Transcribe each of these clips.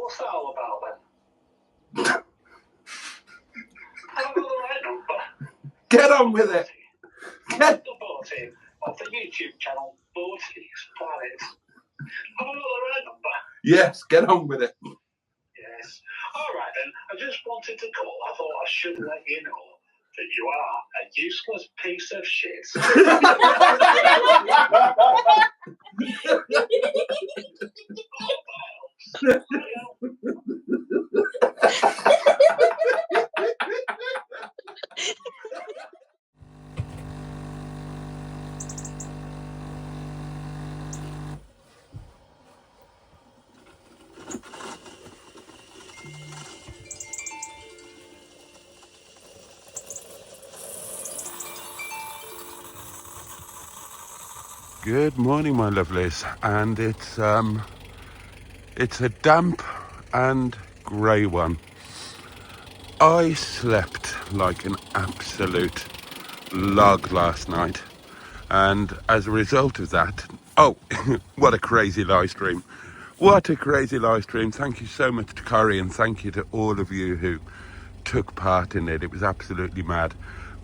What's that all about then? Have I got the right number? Get on with it. The Boaty of the YouTube channel Boaty's Planet. Have I got the right number? Yes, get on with it. Yes. Alright then, I just wanted to call. I thought I should let you know that you are a useless piece of shit. Good morning, my lovelies, and it's a damp and grey one. I slept like an absolute log last night, and as a result of that, oh, what a crazy live stream. What a crazy live stream. Thank you so much to Corrie, and thank you to all of you who took part in it. It was absolutely mad.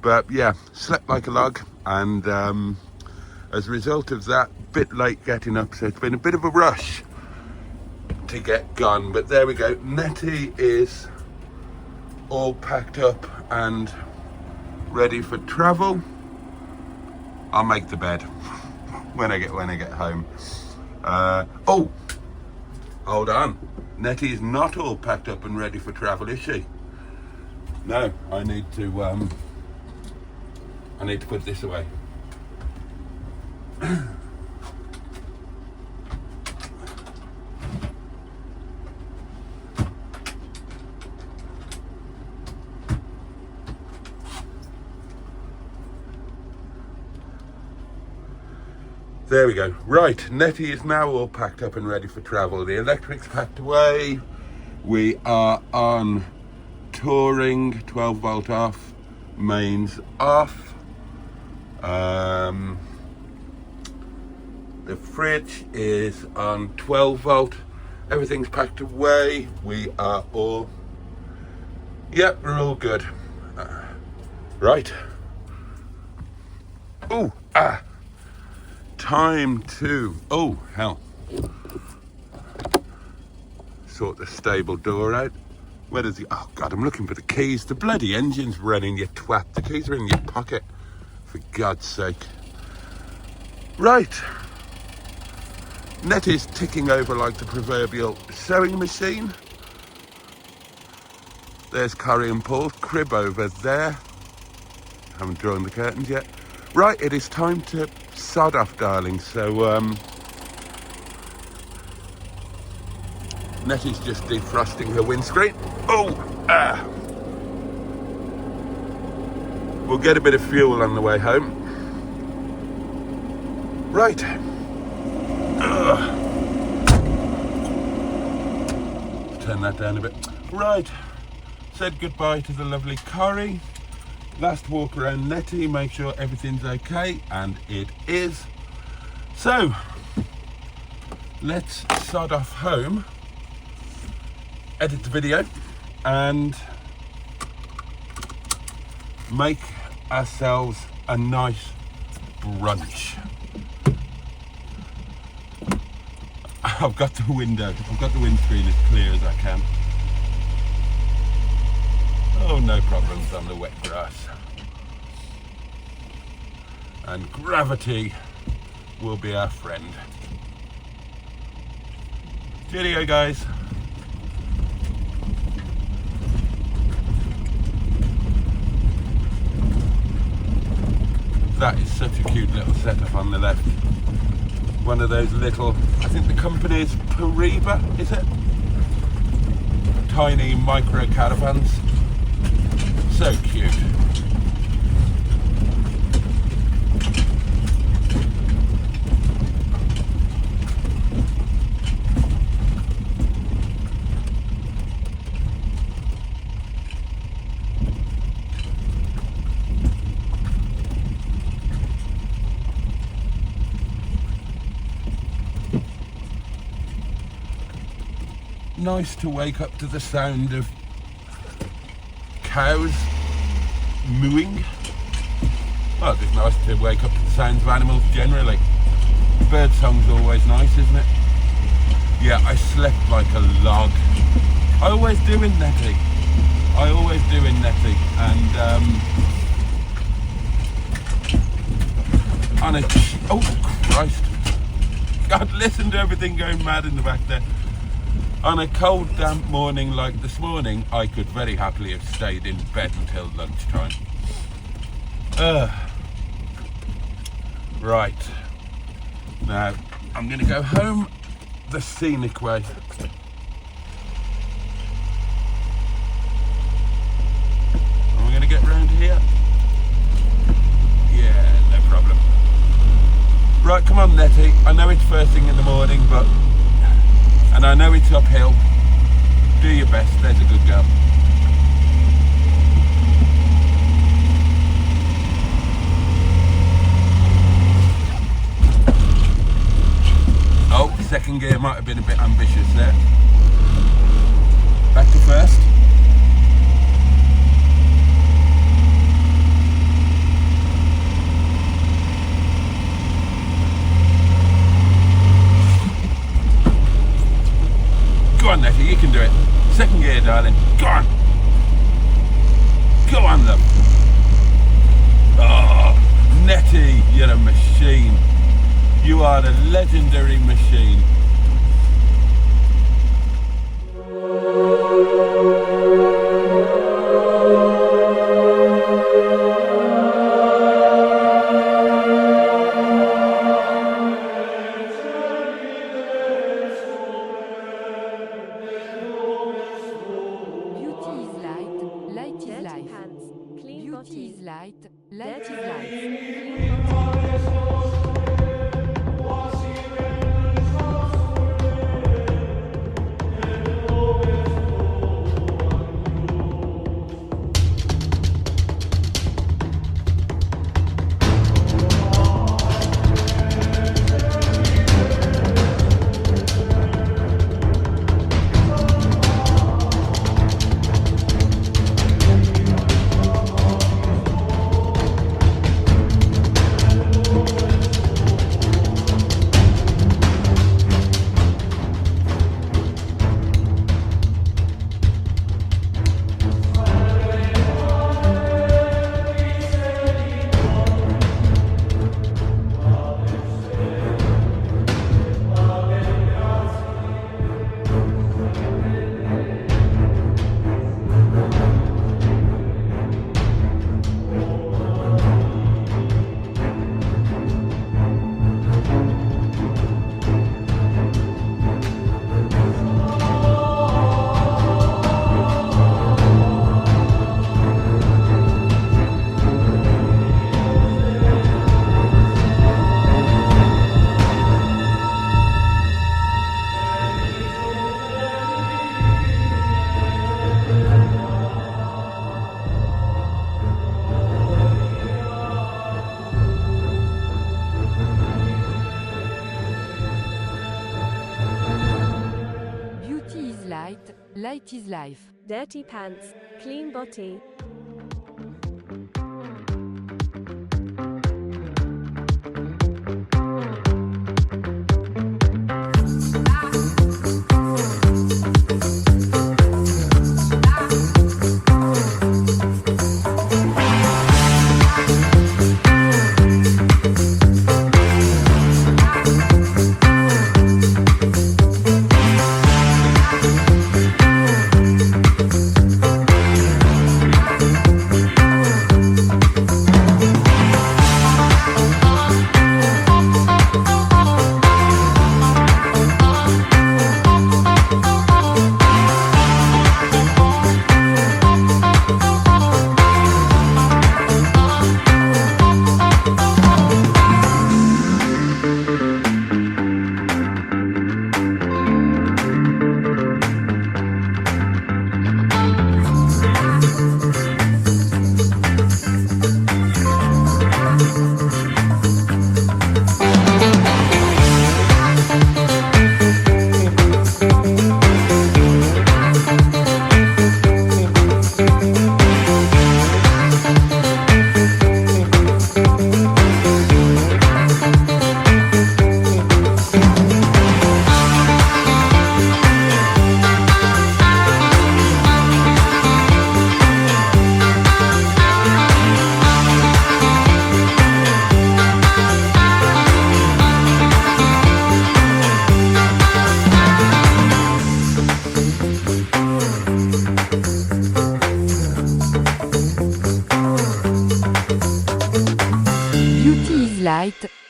But yeah, slept like a log, and as a result of that, bit late getting up, so it's been a bit of a rush to get gone. But there we go. Netty is all packed up and ready for travel. I'll make the bed when I get home. Oh, hold on. Netty is not all packed up and ready for travel, is she? No, I need to put this away. There we go. Right, Netty is now all packed up and ready for travel. The electric's packed away. We are on touring, 12 volt off, mains off. The fridge is on 12 volt. Everything's packed away. We are all, yep, we're all good. Right. Oh, time to, oh hell, sort the stable door out. Where is the, oh God, I'm looking for the keys. The bloody engine's running, you twat. The keys are in your pocket, for God's sake. Right. Netty's ticking over like the proverbial sewing machine. There's Corrie and Paul, crib over there. Haven't drawn the curtains yet. Right, it is time to sod off, darling. So, Netty's just defrosting her windscreen. Oh, we'll get a bit of fuel on the way home. Right. Turn that down a bit. Right. Said goodbye to the lovely Corrie. Last walk around Netty, make sure everything's okay, and it is. So, let's sod off home, edit the video, and make ourselves a nice brunch. I've got the windscreen as clear as I can. Oh, no problems on the wet grass. And gravity will be our friend. Cheerio, guys. That is such a cute little setup on the left. One of those little, I think the company is Pariba, is it? Tiny micro caravans. So cute. nice to wake up to the sound of cows mooing. Well, it's nice to wake up to the sounds of animals generally. Bird song's always nice, isn't it? Yeah, I slept like a log. I always do in Netty. And oh Christ. God, listen to everything going mad in the back there. On a cold, damp morning like this morning, I could very happily have stayed in bed until lunchtime. Right. Now, I'm going to go home the scenic way. And we're going to get round here. Yeah, no problem. Right, come on, Netty. I know it's first thing in the morning, and I know it's uphill. Do your best. There's a good girl. Oh, second gear might have been a bit ambitious there. Back to first. Go on, Netty, you can do it. Second gear, darling. Go on. Go on, love. Oh, Netty, you're a machine. You are a legendary machine. Light is life. Dirty pants, clean body.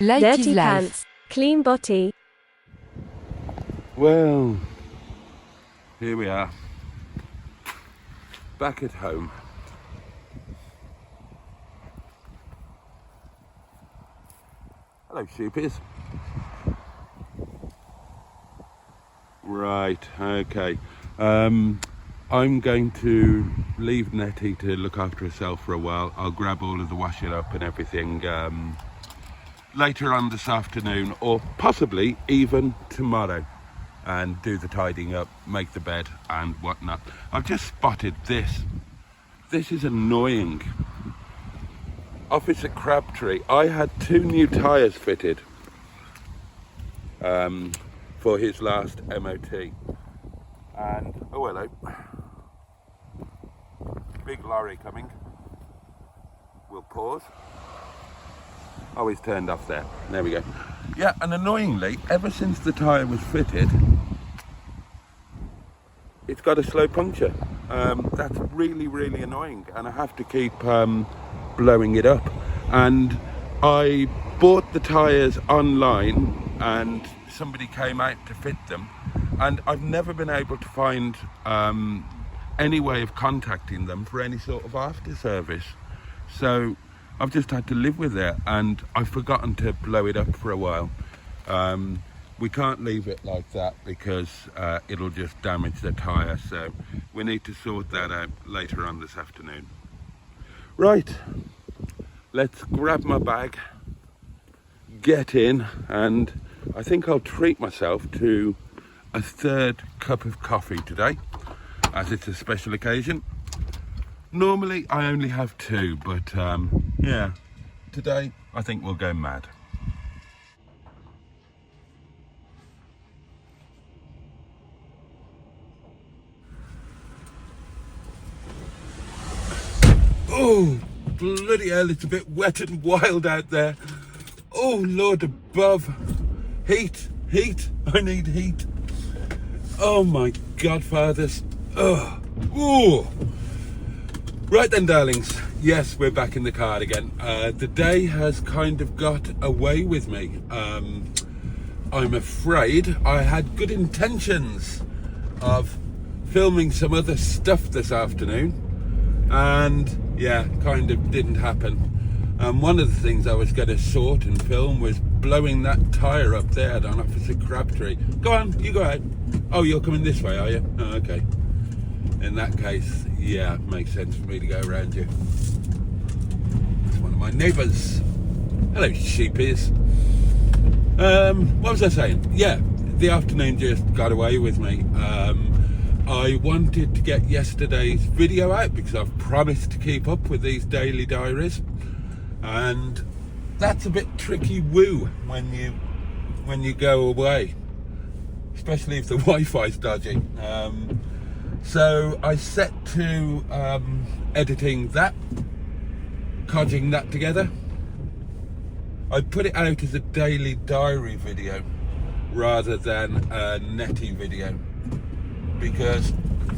Light is Dirty life. pants, clean body. Well, here we are, back at home. Hello, sheepies. Right, okay. I'm going to leave Nettie to look after herself for a while. I'll grab all of the washing up and everything later on this afternoon, or possibly even tomorrow, and do the tidying up, make the bed and whatnot. I've just spotted this. This is annoying. Office at Crabtree, I had 2 new tyres fitted for his last MOT. And, oh hello, big lorry coming. We'll pause. Oh, he's turned off there. There we go. Yeah, and annoyingly, ever since the tyre was fitted, it's got a slow puncture. That's really, really annoying, and I have to keep blowing it up. And I bought the tyres online, and somebody came out to fit them, and I've never been able to find any way of contacting them for any sort of after service. So I've just had to live with it, and I've forgotten to blow it up for a while. We can't leave it like that because it'll just damage the tyre, so we need to sort that out later on this afternoon. Right, let's grab my bag, get in, and I think I'll treat myself to a 3rd cup of coffee today, as it's a special occasion. Normally I only have 2, but yeah, today I think we'll go mad. Oh, bloody hell, it's a bit wet and wild out there. Oh, Lord above. Heat, I need heat. Oh my godfathers. Oh, ooh. Right then, darlings. Yes, we're back in the car again. The day has kind of got away with me. I'm afraid I had good intentions of filming some other stuff this afternoon, and yeah, kind of didn't happen. One of the things I was going to sort and film was blowing that tyre up there on Officer Crabtree. Go on, you go ahead. Oh, you're coming this way, are you? Oh, okay. In that case, yeah, makes sense for me to go around you. It's one of my neighbours. Hello, sheepies. What was I saying? Yeah, the afternoon just got away with me. I wanted to get yesterday's video out because I've promised to keep up with these daily diaries, and that's a bit tricky woo when you go away, especially if the Wi-Fi's dodgy. So I set to editing that, codging that together. I put it out as a daily diary video rather than a Netty video, because,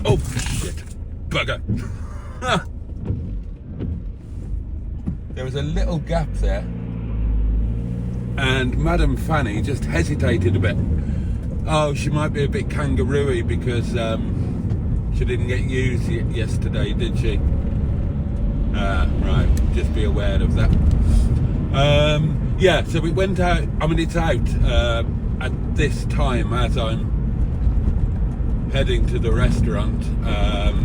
oh shit, bugger. There was a little gap there, and Madam Fanny just hesitated a bit. Oh, she might be a bit kangaroo-y because she didn't get used yesterday, did she? Right, just be aware of that. Yeah, so it went out, I mean, it's out at this time as I'm heading to the restaurant.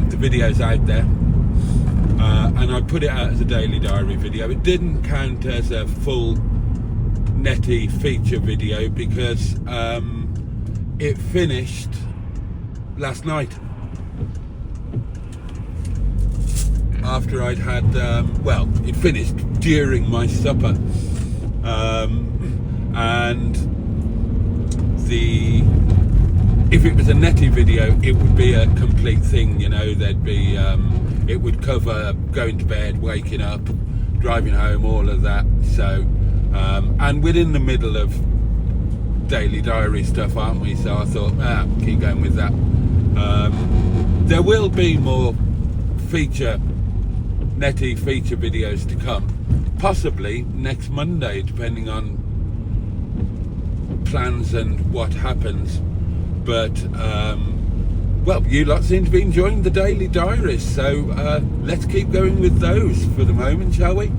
The video's out there, and I put it out as a daily diary video. It didn't count as a full Netty feature video because it finished last night after I'd had well, it finished during my supper, and if it was a Netty video, it would be a complete thing, you know. There'd be it would cover going to bed, waking up, driving home, all of that. So and we're in the middle of daily diary stuff, aren't we? So I thought, keep going with that. There will be more Netty feature videos to come, possibly next Monday, depending on plans and what happens. But well, you lot seem to be enjoying the daily diaries, so let's keep going with those for the moment, shall we?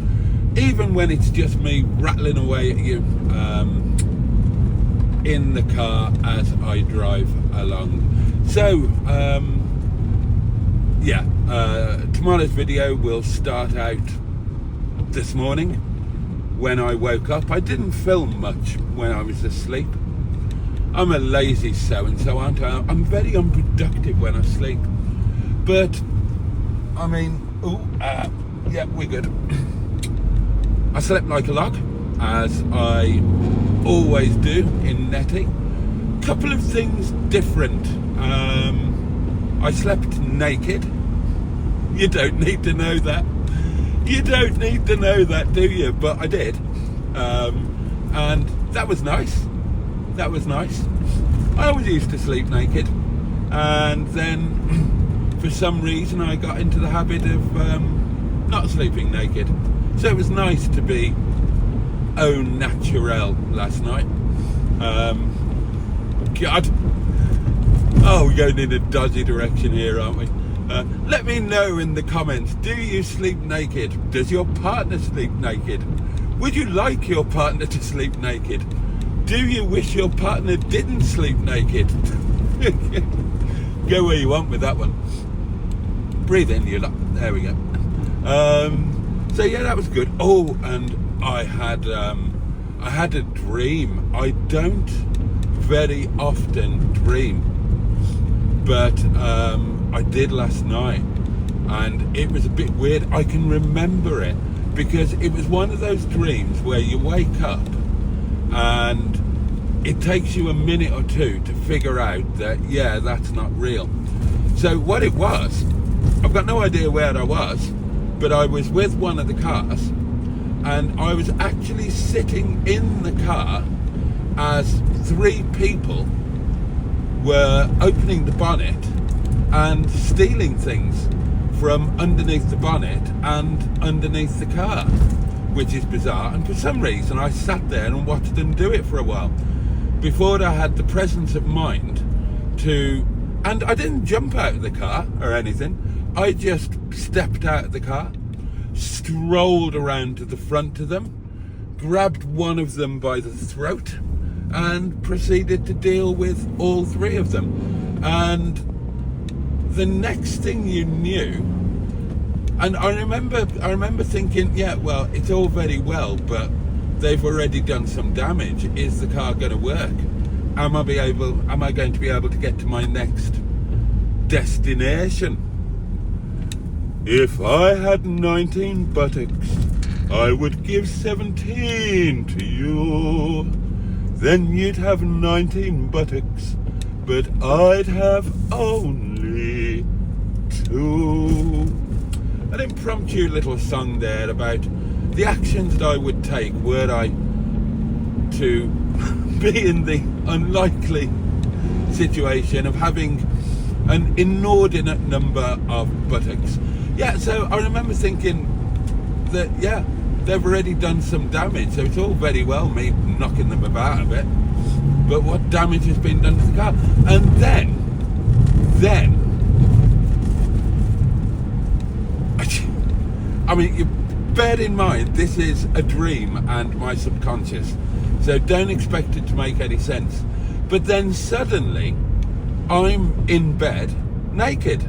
Even when it's just me rattling away at you in the car as I drive along. So yeah, tomorrow's video will start out this morning when I woke up. I didn't film much when I was asleep. I'm a lazy so-and-so, aren't I? I'm very unproductive when I sleep. But, I mean, yeah, we're good. I slept like a log, as I always do in Netty. Couple of things different. I slept naked. You don't need to know that. You don't need to know that, do you? But I did. And that was nice. That was nice. I always used to sleep naked, and then for some reason I got into the habit of not sleeping naked. So it was nice to be au naturel last night. God, oh, we're going in a dodgy direction here, aren't we? Let me know in the comments, do you sleep naked? Does your partner sleep naked? Would you like your partner to sleep naked? Do you wish your partner didn't sleep naked? Go where you want with that one. Breathe in, you lot. There we go. So yeah, that was good. Oh, and I had a dream. I don't very often dream, but I did last night, and it was a bit weird. I can remember it because it was one of those dreams where you wake up and it takes you a minute or two to figure out that, yeah, that's not real. So what it was, I've got no idea where I was, but I was with one of the cars, and I was actually sitting in the car as 3 people were opening the bonnet and stealing things from underneath the bonnet and underneath the car, which is bizarre. And for some reason I sat there and watched them do it for a while before I had the presence of mind to, and I didn't jump out of the car or anything. I just stepped out of the car, strolled around to the front of them, grabbed one of them by the throat and proceeded to deal with all 3 of them. And the next thing you knew, and I remember thinking, yeah, well, it's all very well, but they've already done some damage. Is the car going to work? Am I going to be able to get to my next destination? If I had 19 buttocks, I would give 17 to you. Then you'd have 19 buttocks, but I'd have only 2. An impromptu little song there about the actions that I would take were I to be in the unlikely situation of having an inordinate number of buttocks. Yeah, so I remember thinking that, yeah, they've already done some damage, so it's all very well me knocking them about a bit, but what damage has been done to the car? And then I mean, you bear in mind, this is a dream and my subconscious, so don't expect it to make any sense. But then suddenly, I'm in bed naked,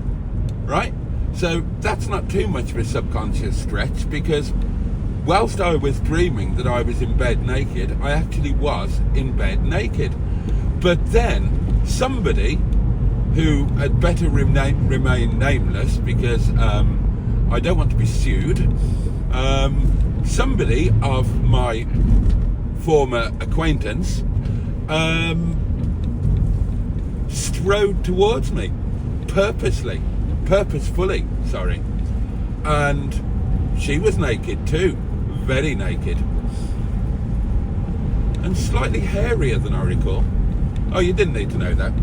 right? So that's not too much of a subconscious stretch, because whilst I was dreaming that I was in bed naked, I actually was in bed naked. But then somebody, who had better remain nameless because I don't want to be sued, somebody of my former acquaintance strode towards me purposefully, sorry, and she was naked too, very naked, and slightly hairier than I recall. Oh, you didn't need to know that.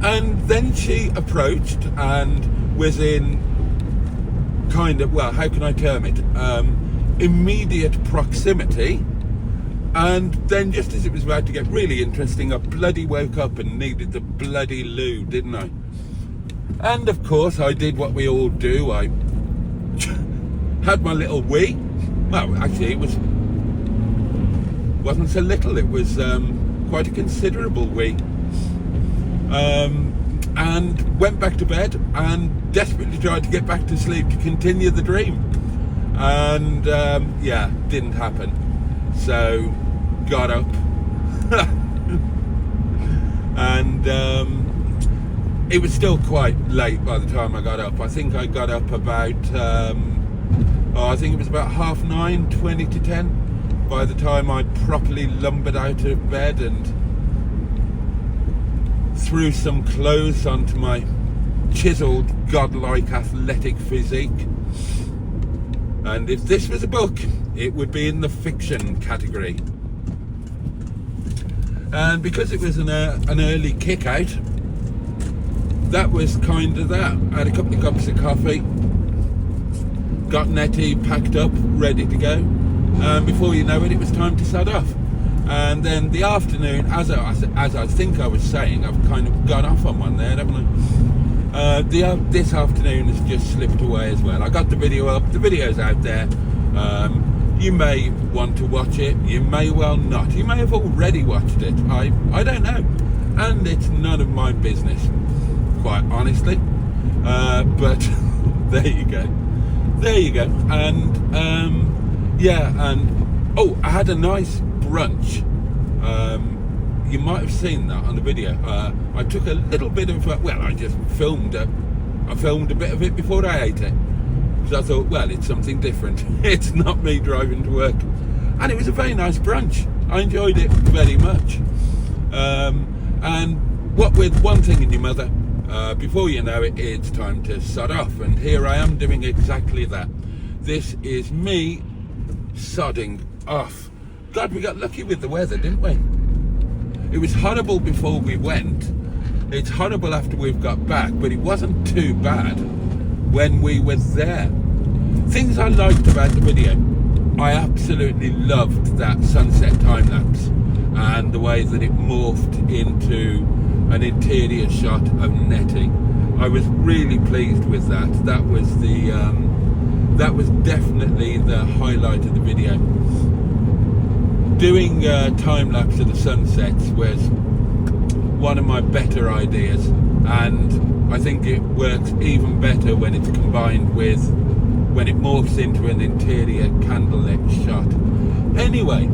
And then she approached and was in kind of, well, how can I term it? Immediate proximity. And then just as it was about to get really interesting, I bloody woke up and needed the bloody loo, didn't I? And of course I did what we all do. I had my little wee. Well, actually it wasn't so little, it was quite a considerable wee. And went back to bed and desperately tried to get back to sleep to continue the dream. And yeah, didn't happen. So got up and it was still quite late by the time I got up. I think I got up about I think it was about 9:30, 20 to 10 by the time I properly lumbered out of bed and threw some clothes onto my chiseled godlike athletic physique. And if this was a book, it would be in the fiction category. And because it was an early kick out, that was kind of that. I had a couple of cups of coffee, got Netty packed up, ready to go. And before you know it, it was time to set off. And then the afternoon, as I think I was saying, I've kind of got off on one there, haven't I? This afternoon has just slipped away as well. I got the video up, the video's out there. You may want to watch it, you may well not. You may have already watched it, I don't know. And it's none of my business, quite honestly. But there you go. There you go. And yeah, and oh, I had a nice brunch. You might have seen that on the video. I took a little bit of, well, I just filmed a bit of it before I ate it. Because I thought, well, it's something different. It's not me driving to work. And it was a very nice brunch. I enjoyed it very much. And what with one thing and your mother, before you know it, it's time to sod off. And here I am doing exactly that. This is me sodding off. God, we got lucky with the weather, didn't we? It was horrible before we went. It's horrible after we've got back, but it wasn't too bad when we were there. Things I liked about the video. I absolutely loved that sunset time lapse and the way that it morphed into an interior shot of Netty. I was really pleased with that. That was definitely the highlight of the video. Doing time lapse of the sunsets was one of my better ideas, and I think it works even better when it's combined with when it morphs into an interior candlelit shot. Anyway,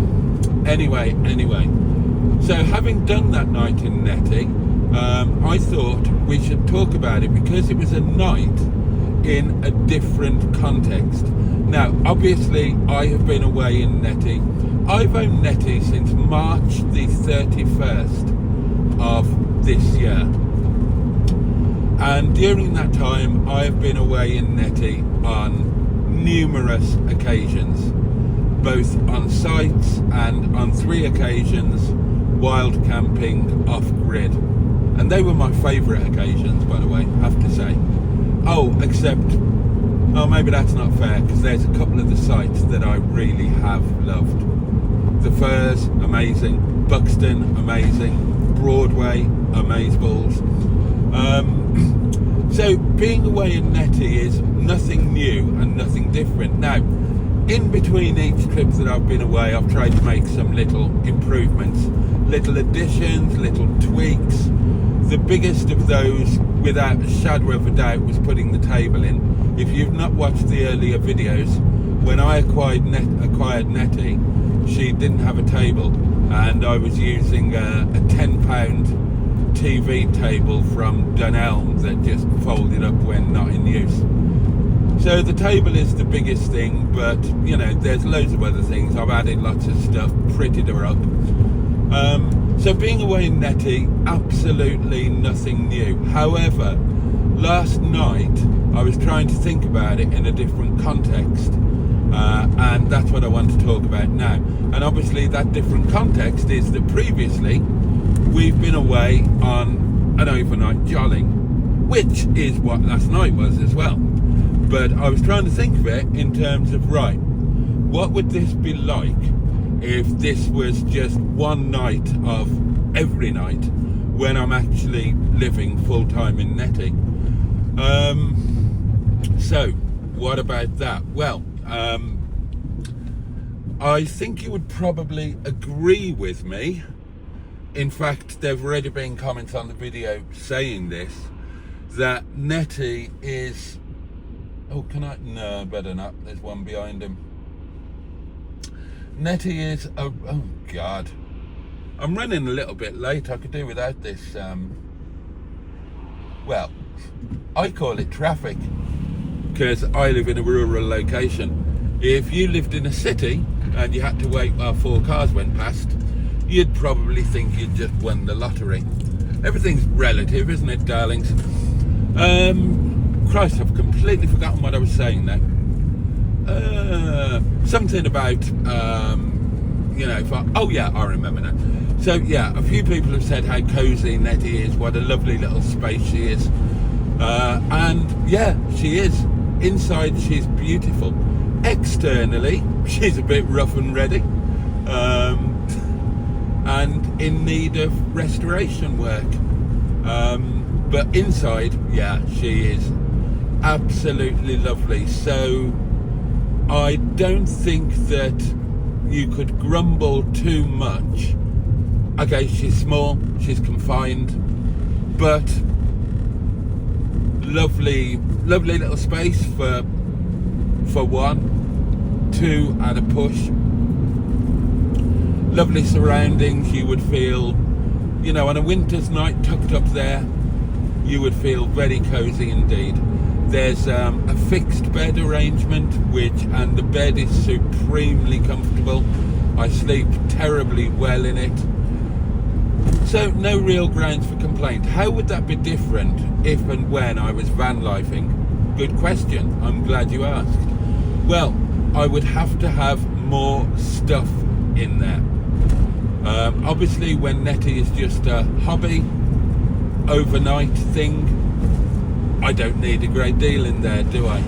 so having done that night in Netty, I thought we should talk about it because it was a night in a different context. Now, obviously, I have been away in Netty. I've owned Netty since March the 31st of this year. And during that time, I have been away in Netty on numerous occasions, both on sites and on 3 occasions wild camping off-grid. And they were my favourite occasions, by the way, I have to say. Oh, except, oh, maybe that's not fair, because there's a couple of the sites that I really have loved. The Firs, amazing. Buxton, amazing. Broadway, amazeballs. So being away in Netty is nothing new and nothing different. Now, in between each trip that I've been away, I've tried to make some little improvements, little additions, little tweaks. The biggest of those, without a shadow of a doubt, was putting the table in. If you've not watched the earlier videos, when I acquired Netty, she didn't have a table, and I was using a £10 TV table from Dunelm that just folded up when not in use. So the table is the biggest thing, but you know, there's loads of other things. I've added lots of stuff, prettied her up. So being away in Netty, absolutely nothing new. However, last night I was trying to think about it in a different context, and that's what I want to talk about now. And obviously that different context is that previously we've been away on an overnight jolly, which is what last night was as well. But I was trying to think of it in terms of, right, what would this be like if this was just one night of every night when I'm actually living full-time in Netty? So what about that? Well, I think you would probably agree with me. In fact, there've already been comments on the video saying this, that Netty is... Oh, can I? No, better not. There's one behind him. Netty is... Oh, God. I'm running a little bit late. I could do without this. Well, I call it traffic, because I live in a rural location. If you lived in a city and you had to wait while 4 cars went past, you'd probably think you'd just won the lottery. Everything's relative, isn't it, darlings? Christ, I've completely forgotten what I was saying now. Something about, you know, oh yeah, I remember now. So yeah, a few people have said how cosy Netty is, what a lovely little space she is. And yeah, she is. Inside, she's beautiful. Externally, she's a bit rough and ready. And in need of restoration work. But inside, yeah, she is absolutely lovely. So I don't think that you could grumble too much. Okay, she's small, she's confined, but lovely little space for 1, 2 at a push. Lovely surroundings. You would feel, you know, on a winter's night tucked up there, you would feel very cozy indeed. There's a fixed bed arrangement, and the bed is supremely comfortable. I sleep terribly well in it. So no real grounds for complaint. How would that be different if and when I was van lifing? Good question. I'm glad you asked. Well, I would have to have more stuff in there. Obviously, when Netty is just a hobby, overnight thing, I don't need a great deal in there, do I?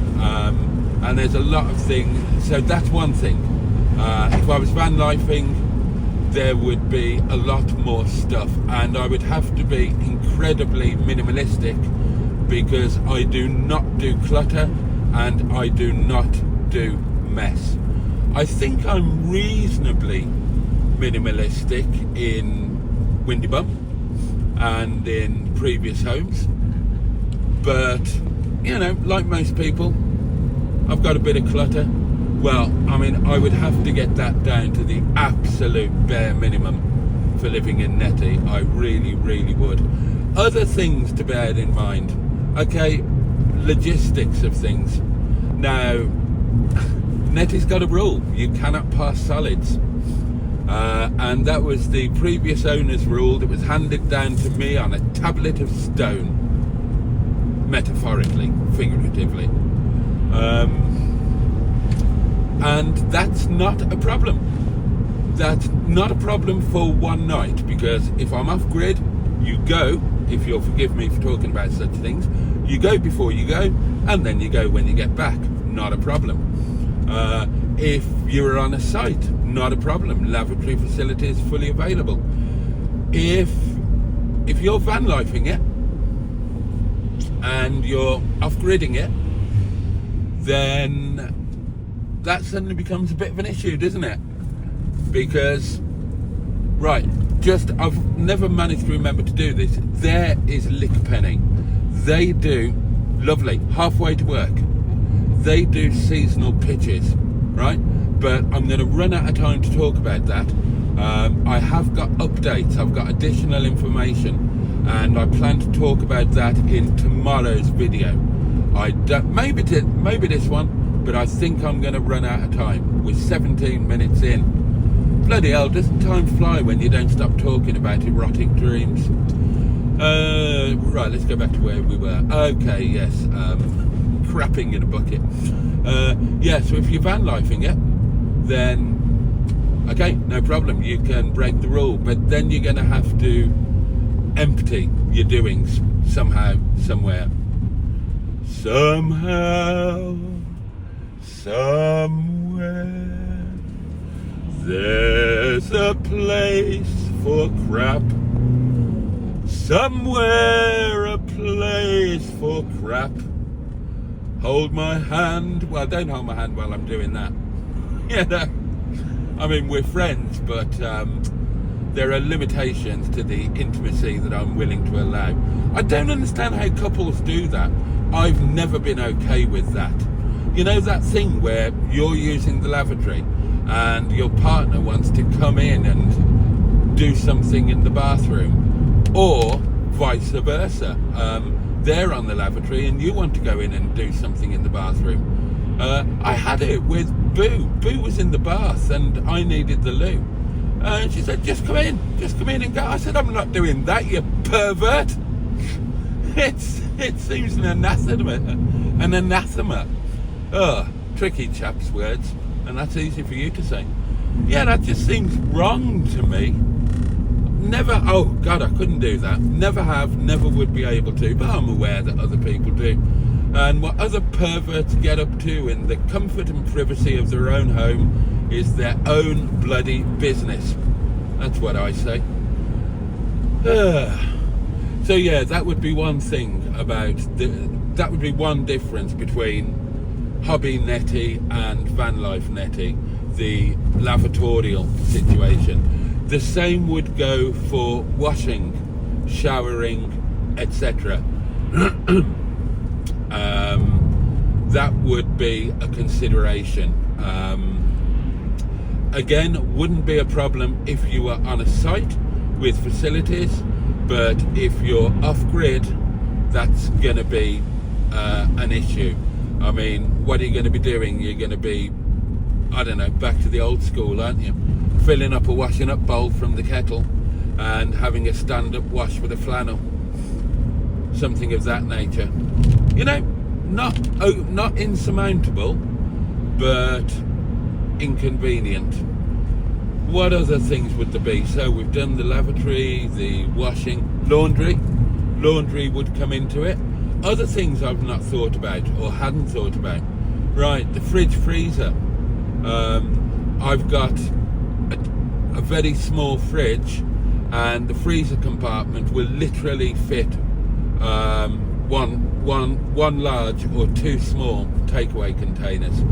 And there's a lot of things. So that's one thing. If I was van lifing, there would be a lot more stuff, and I would have to be incredibly minimalistic, because I do not do clutter and I do not do mess. I think I'm reasonably minimalistic in Windy Bum and in previous homes, but you know, like most people, I've got a bit of clutter. Well, I mean, I would have to get that down to the absolute bare minimum for living in Netty. I really, really would. Other things to bear in mind. Okay, logistics of things. Now, Netty's got a rule. You cannot pass solids. And that was the previous owner's rule that was handed down to me on a tablet of stone. Metaphorically, figuratively. And that's not a problem. That's not a problem for one night, because if I'm off grid, you go, if you'll forgive me for talking about such things, you go before you go, and then you go when you get back. Not a problem. If you're on a site, not a problem. Lavatory facilities fully available. If you're van lifing it and you're off gridding it, then that suddenly becomes a bit of an issue, doesn't it? Because, right, I've never managed to remember to do this. There is Lickpenny. They do, lovely, halfway to work, they do seasonal pitches, right? But I'm going to run out of time to talk about that. I have got updates, I've got additional information, and I plan to talk about that in tomorrow's video. Maybe this one, but I think I'm going to run out of time. We're 17 minutes in. Bloody hell, doesn't time fly when you don't stop talking about erotic dreams? Right, let's go back to where we were. Okay, yes, crapping in a bucket. Yeah, so if you're van lifing it, then okay, no problem, you can break the rule, but then you're going to have to empty your doings somehow, somewhere. Somehow, somewhere, there's a place for crap. Somewhere a place for crap. Hold my hand. Well, don't hold my hand while I'm doing that. You know, I mean, we're friends, but there are limitations to the intimacy that I'm willing to allow. I don't understand how couples do that. I've never been okay with that. You know, that thing where you're using the lavatory and your partner wants to come in and do something in the bathroom, or vice versa. They're on the lavatory and you want to go in and do something in the bathroom. I had it with Boo. Boo was in the bath and I needed the loo. And she said, just come in and go. I said, I'm not doing that, you pervert. It seems an anathema. Oh, tricky chap's words, and that's easy for you to say. Yeah, that just seems wrong to me. Never, oh God, I couldn't do that. Never have, never would be able to, but I'm aware that other people do. And what other perverts get up to in the comfort and privacy of their own home is their own bloody business. That's what I say. So yeah, that would be one thing about, that would be one difference between Hobby Netty and Vanlife Netty, the lavatorial situation. The same would go for washing, showering, etc. That would be a consideration. Again, wouldn't be a problem if you were on a site with facilities, but if you're off-grid, that's going to be an issue. I mean, what are you going to be doing? You're going to be, I don't know, back to the old school, aren't you? Filling up a washing up bowl from the kettle and having a stand-up wash with a flannel. Something of that nature. You know, not insurmountable, but inconvenient. What other things would there be? So we've done the lavatory, the washing, laundry. Laundry would come into it. Other things I've not thought about or hadn't thought about. Right, the fridge freezer. I've got a very small fridge, and the freezer compartment will literally fit one large or two small takeaway containers.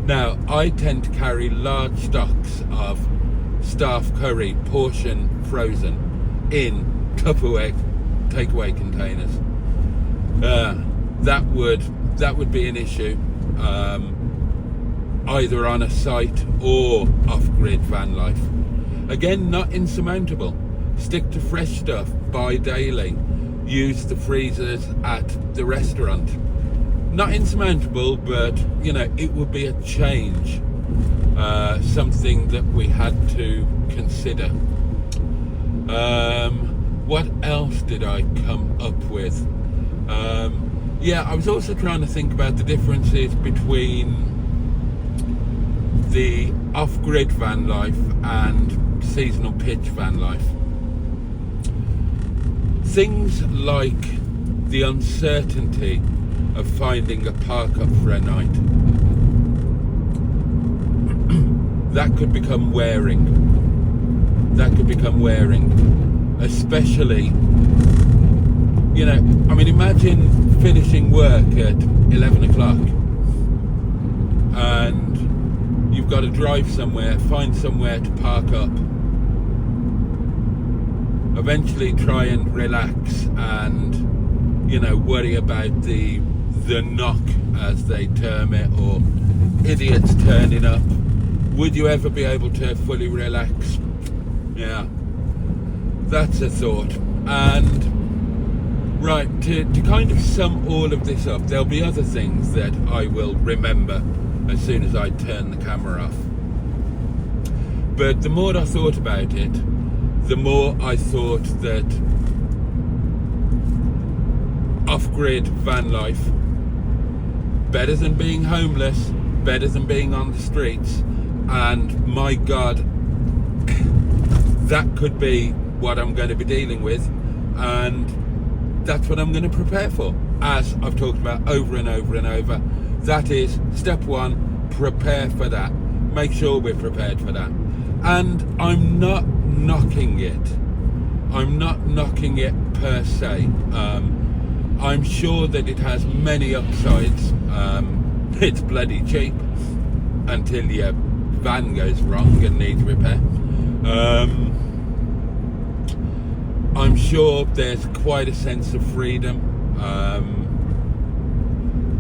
Now, I tend to carry large stocks of staff curry portion frozen in Tupperware takeaway containers. That would be an issue, either on a site or off-grid van life. Again, not insurmountable. Stick to fresh stuff, buy daily, use the freezers at the restaurant. Not insurmountable, but you know, it would be a change, something that we had to consider. What else did I come up with? Yeah, I was also trying to think about the differences between the off-grid van life and seasonal pitch van life. Things like the uncertainty of finding a park up for a night. That could become wearing. Especially, you know, I mean, imagine finishing work at 11 o'clock and you've got to drive somewhere, find somewhere to park up, eventually try and relax and, you know, worry about the knock, as they term it, or idiots turning up. Would you ever be able to fully relax? Yeah, that's a thought. And right, to kind of sum all of this up, there'll be other things that I will remember as soon as I turn the camera off. But the more I thought about it, the more I thought that off-grid van life, better than being homeless, better than being on the streets, and my God, that could be what I'm going to be dealing with. And that's what I'm going to prepare for, as I've talked about over and over and over. That is step one, prepare for that. Make sure we're prepared for that. And I'm not knocking it. I'm not knocking it per se. I'm sure that it has many upsides. It's bloody cheap until your van goes wrong and needs repair. I'm sure there's quite a sense of freedom,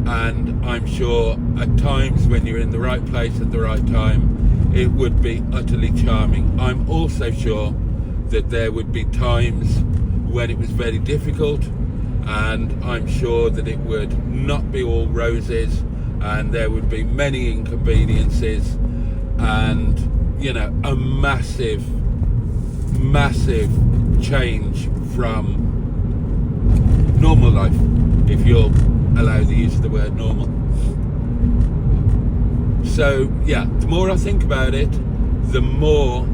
and I'm sure at times when you're in the right place at the right time, it would be utterly charming. I'm also sure that there would be times when it was very difficult, and I'm sure that it would not be all roses, and there would be many inconveniences, and, you know, a massive change from normal life, if you'll allow the use of the word normal. So yeah, the more I think about it, the more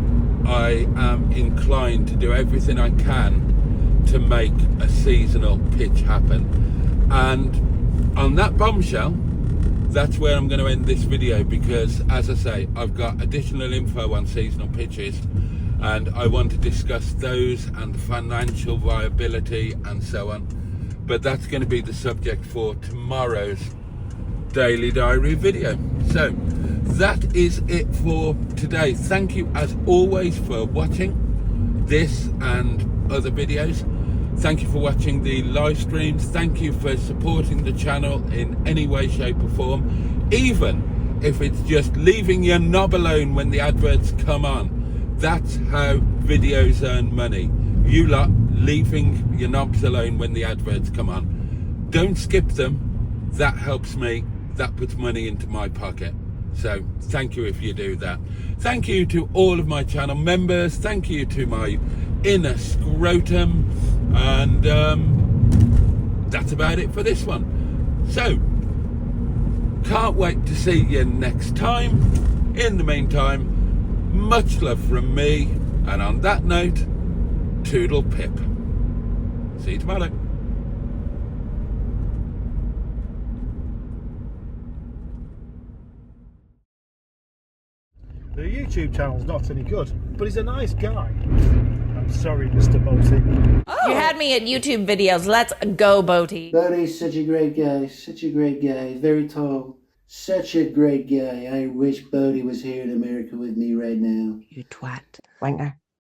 I am inclined to do everything I can to make a seasonal pitch happen. And on that bombshell, that's where I'm going to end this video, because as I say, I've got additional info on seasonal pitches, and I want to discuss those and financial viability and so on. But that's going to be the subject for tomorrow's daily diary video. So that is it for today. Thank you as always for watching this and other videos. Thank you for watching the live streams. Thank you for supporting the channel in any way, shape or form, even if it's just leaving your knob alone when the adverts come on. That's how videos earn money. You lot leaving your knobs alone when the adverts come on. Don't skip them. That helps me. That puts money into my pocket. So thank you if you do that. Thank you to all of my channel members. Thank you to my inner scrotum. And that's about it for this one. So can't wait to see you next time. In the meantime, much love from me, and on that note, toodle pip. See you tomorrow. The YouTube channel's not any good, but he's a nice guy. I'm sorry, Mr. Boaty. You had me at YouTube videos. Let's go, Boaty. Boaty's such a great guy, such a great guy, very tall. Such a great guy. I wish Boaty was here in America with me right now. You twat. Wanker.